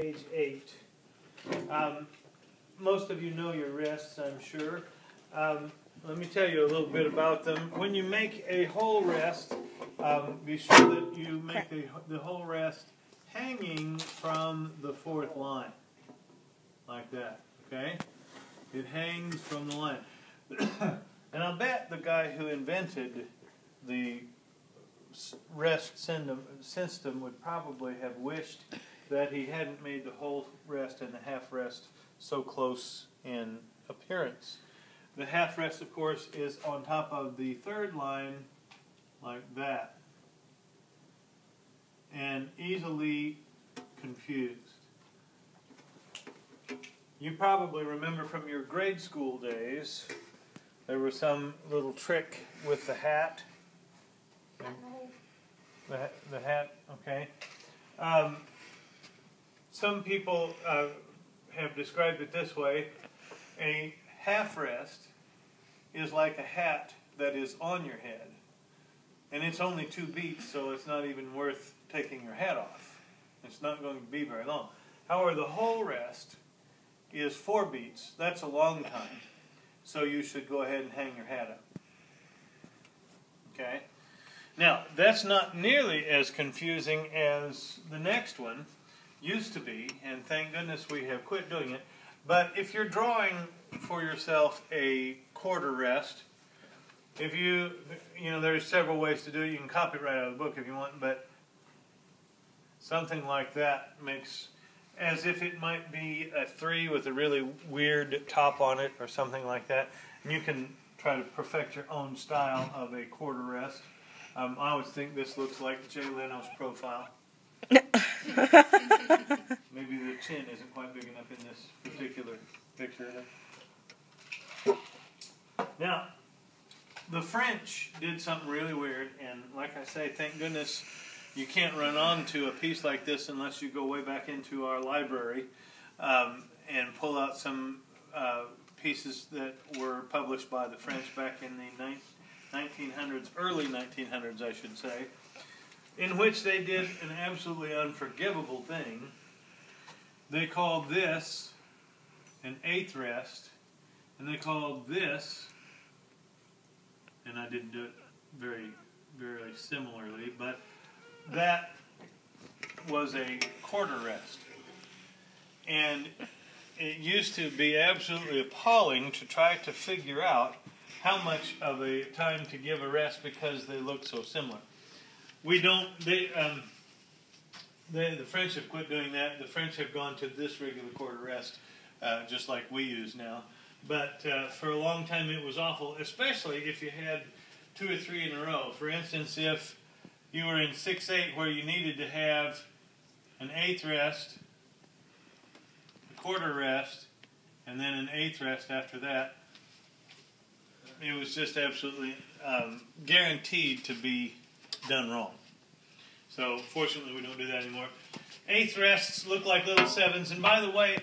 Page 8. Most of you know your wrists, I'm sure. Let me tell you a little bit about them. When you make a whole wrist, be sure that you make the whole wrist hanging from the fourth line, like that, okay? It hangs from the line. And I'll bet the guy who invented the wrist system would probably have wished that he hadn't made the whole rest and the half rest so close in appearance. The half rest, of course, is on top of the third line, like that, and easily confused. You probably remember from your grade school days, there was some little trick with the hat. The hat, okay. Some people have described it this way. A half rest is like a hat that is on your head. And it's only 2 beats, so it's not even worth taking your hat off. It's not going to be very long. However, the whole rest is 4 beats. That's a long time. So you should go ahead and hang your hat up. Okay? Now, that's not nearly as confusing as the next one used to be, and thank goodness we have quit doing it. But if you're drawing for yourself a quarter rest, if you know, there's several ways to do it. You can copy it right out of the book if you want, but something like that makes as if it might be a 3 with a really weird top on it or something like that. And you can try to perfect your own style of a quarter rest. I always think this looks like Jay Leno's profile. Maybe the chin isn't quite big enough in this particular picture. Now, the French did something really weird, and like I say, thank goodness you can't run onto a piece like this unless you go way back into our library and pull out some pieces that were published by the French back in the 1900s, early 1900s, I should say, in which they did an absolutely unforgivable thing. They called this an 8th rest, and they called this, and I didn't do it very, very similarly, but that was a quarter rest. And it used to be absolutely appalling to try to figure out how much of a time to give a rest because they look so similar. We don't, the French have quit doing that. The French have gone to this regular quarter rest, just like we use now. But for a long time it was awful, especially if you had 2 or 3 in a row. For instance, if you were in 6/8 where you needed to have an 8th rest, a quarter rest, and then an 8th rest after that, it was just absolutely guaranteed to be done wrong. So fortunately we don't do that anymore. 8th rests look like little 7s, and by the way,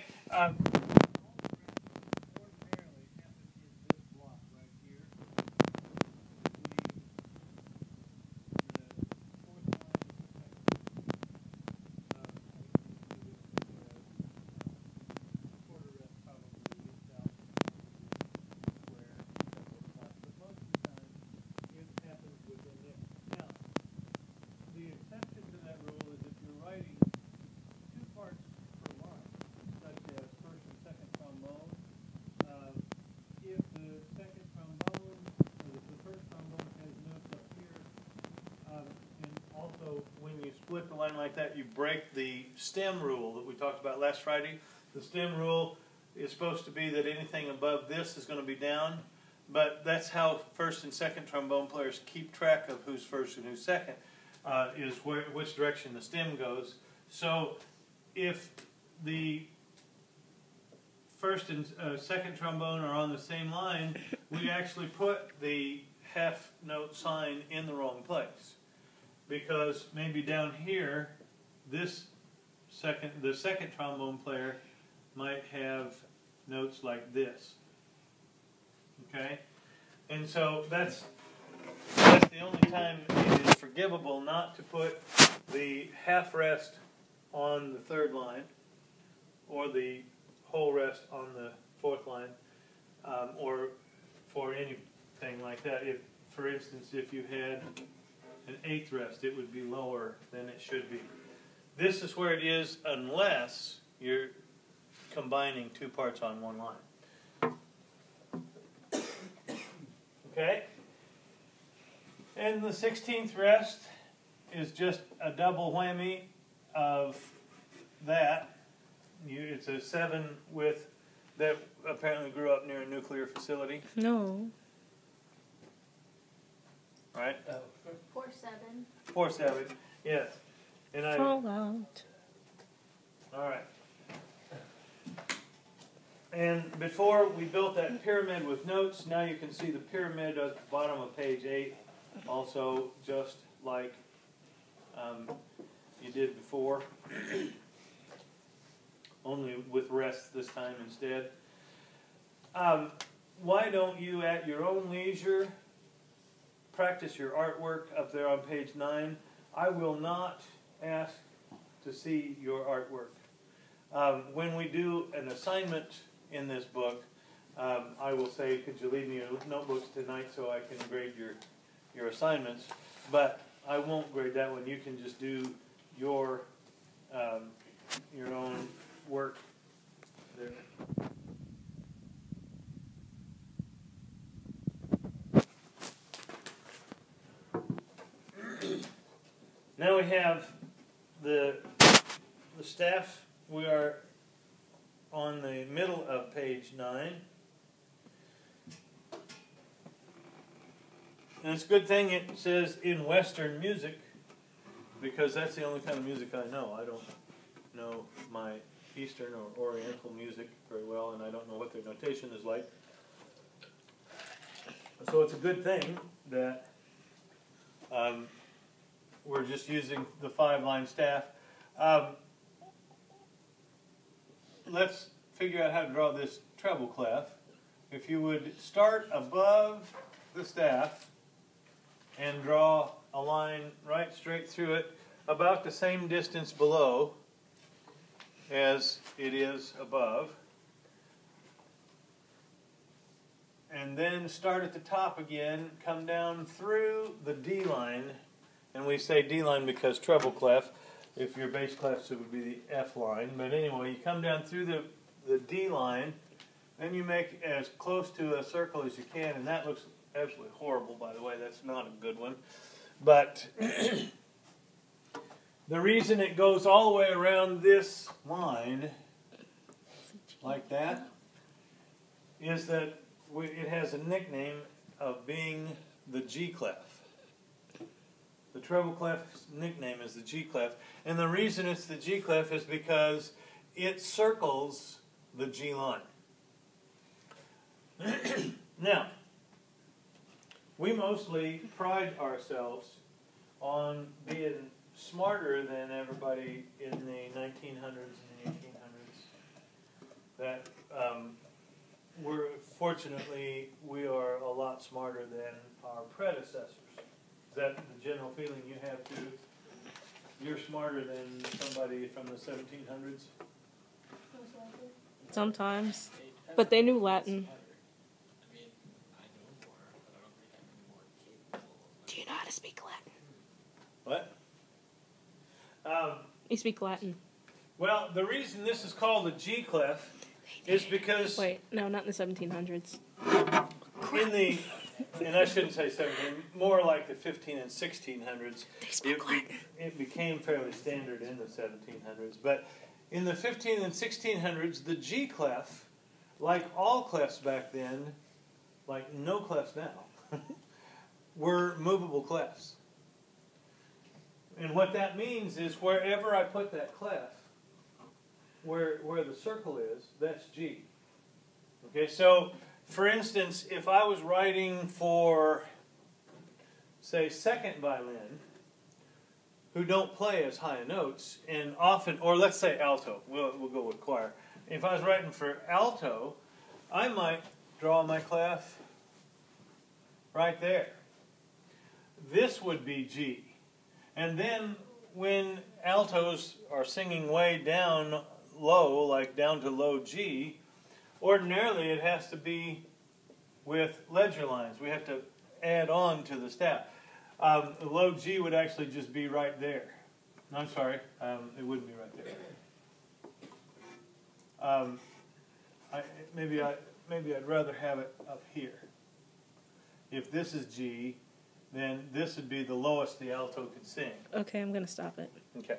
when you split the line like that, you break the stem rule that we talked about last Friday. The stem rule is supposed to be that anything above this is going to be down, but that's how first and second trombone players keep track of who's first and who's second, is which direction the stem goes. So if the first and second trombone are on the same line, we actually put the half note sign in the wrong place. Because maybe down here, the second trombone player might have notes like this. Okay? And so that's the only time it is forgivable not to put the half rest on the third line or the whole rest on the fourth line, or for anything like that. If, for instance, if you had an eighth rest, it would be lower than it should be. This is where it is unless you're combining two parts on one line. Okay? And the 16th rest is just a double whammy of that. It's a 7 with that apparently grew up near a nuclear facility. No. Right? 4/7. 4/7. Yes. And Fallout. all right. And before we built that pyramid with notes, now you can see the pyramid at the bottom of page 8, also just like you did before, only with rests this time instead. Why don't you, at your own leisure, practice your artwork up there on page 9? I will not ask to see your artwork. When we do an assignment in this book, I will say, could you leave me your notebooks tonight so I can grade your assignments? But I won't grade that one. You can just do your own work there. Now we have the staff. We are on the middle of page 9. And it's a good thing it says in Western music, because that's the only kind of music I know. I don't know my Eastern or Oriental music very well, and I don't know what their notation is like. So it's a good thing that we're just using the 5-line staff. Let's figure out how to draw this treble clef. If you would start above the staff and draw a line right straight through it, about the same distance below as it is above. And then start at the top again, come down through the D line, and we say D line because treble clef. If your bass clefs, it would be the F line. But anyway, you come down through the D line, then you make as close to a circle as you can, and that looks absolutely horrible, by the way. That's not a good one. But the reason it goes all the way around this line, like that, is that it has a nickname of being the G clef. The treble clef's nickname is the G clef. And the reason it's the G clef is because it circles the G line. Now, we mostly pride ourselves on being smarter than everybody in the 1900s and the 1800s. That fortunately, we are a lot smarter than our predecessors. Is that the general feeling you have too? You're smarter than somebody from the 1700s? Sometimes. But they knew Latin. Do you know how to speak Latin? What? You speak Latin. Well, the reason this is called a G clef is because Wait, no, not in the 1700s. in the, and I shouldn't say 17, more like the 15 and 1600s, it became fairly standard in the 1700s. But in the 15 and 1600s, the G clef, like all clefs back then, like no clefs now, were movable clefs. And what that means is wherever I put that clef, where the circle is, that's G. Okay, so for instance, if I was writing for, say, second violin, who don't play as high notes, and often, or let's say alto, we'll go with choir. If I was writing for alto, I might draw my clef right there. This would be G. And then when altos are singing way down, low, like down to low G, ordinarily it has to be with ledger lines. We have to add on to the staff. Low G would actually just be right there. No, I'm sorry, it wouldn't be right there. Maybe I'd rather have it up here. If this is G, then this would be the lowest the alto could sing. Okay, I'm gonna stop it. Okay.